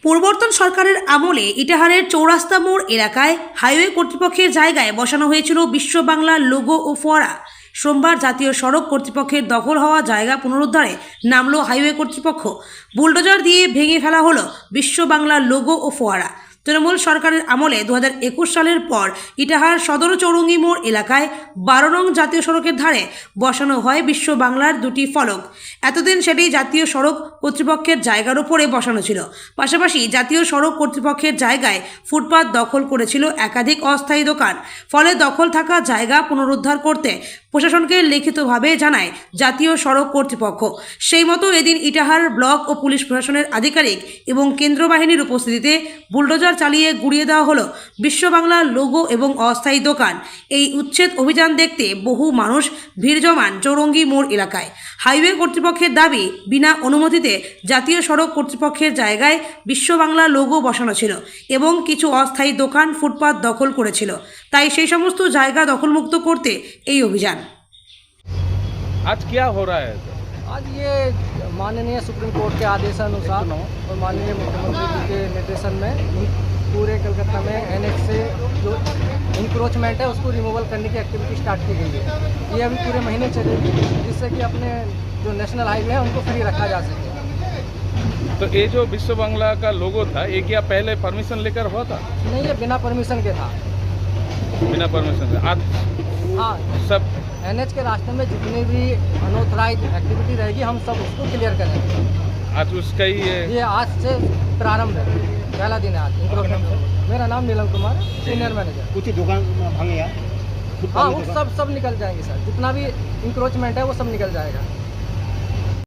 পূর্বতন সরকারের আমলে ইটাহারের চৌরাস্তা মোড় এলাকায় হাইওয়ে কর্তৃপক্ষের জায়গায় বসানো হয়েছিল বিশ্ব বাংলার লোগো ও ফোয়ারা। সোমবার জাতীয় সড়ক কর্তৃপক্ষের দখল হওয়া জায়গা পুনরুদ্ধারে নামল হাইওয়ে কর্তৃপক্ষ। বুলডোজার দিয়ে ভেঙে ফেলা হলো বিশ্ব বাংলার লোগো ও ফোয়ারা। তৃণমূল সরকারের আমলে 2021 সালের পর ইটাহার সদর চৌরঙ্গি মোড় এলাকায় 12 নং জাতীয় সড়কের ধারে বসানো হয় বিশ্ব বাংলার দুটি ফলক। এতদিন সেটি জাতীয় সড়ক কর্তৃপক্ষের জায়গার উপরে বসানো ছিল। পাশাপাশি জাতীয় সড়ক কর্তৃপক্ষের জায়গায় ফুটপাত দখল করেছিল একাধিক অস্থায়ী দোকান। ফলে দখল থাকা জায়গা পুনরুদ্ধার করতে প্রশাসনকে লিখিতভাবে জানায় জাতীয় সড়ক কর্তৃপক্ষ। সেই মতো এদিন ইটাহার ব্লক ও পুলিশ প্রশাসনের আধিকারিক এবং কেন্দ্র বাহিনীর উপস্থিতিতে বুলডোজার চালিয়ে গুড়িয়ে দেওয়া হলো বিশ্ব বাংলার লোগো এবং অস্থায়ী দোকান। এই উচ্ছেদ অভিযান দেখতে বহু মানুষ ভিড় জমান চৌরঙ্গি মোড় এলাকায়। হাইওয়ে কর্তৃপক্ষের দাবি, বিনা অনুমতিতে জাতীয় সড়ক কর্তৃপক্ষের জায়গায় বিশ্ব বাংলা লোগো বসানো ছিল এবং কিছু অস্থায়ী দোকান ফুটপাত দখল করেছিল। তাই সেই সমস্ত জায়গা দখলমুক্ত করতে এই অভিযান। आज क्या हो रहा है? आज ये माननीय सुप्रीम कोर्ट के आदेशानुसार और माननीय मुख्यमंत्री जी के निर्देशन में पूरे कलकत्ता में एनएच से जो इंक्रोचमेंट है उसको रिमूवल करने की एक्टिविटी स्टार्ट की गई है। ये अभी पूरे महीने चलेगी, जिससे कि अपने जो नेशनल हाईवे है उनको फ्री रखा जा सके। तो ये जो विश्व बांग्ला का लोगो था, ये क्या पहले परमिशन लेकर हुआ था? नहीं, ये बिना परमिशन के था। बिना परमिशन के आज हाँ, सब एनएच के रास्ते में जितनी भी अनऑथराइज एक्टिविटी रहेगी हम सब उसको क्लियर करेंगे। आज उसका ही ये आज से प्रारंभ है, पहला दिन है आज इंक्रोचमेंट। मेरा नाम नीलम कुमार, सीनियर मैनेजर। कुछ दुकान भांगे यार। हाँ, वो सब निकल जाएंगे सर, जितना भी इंक्रोचमेंट है वो सब निकल जाएगा।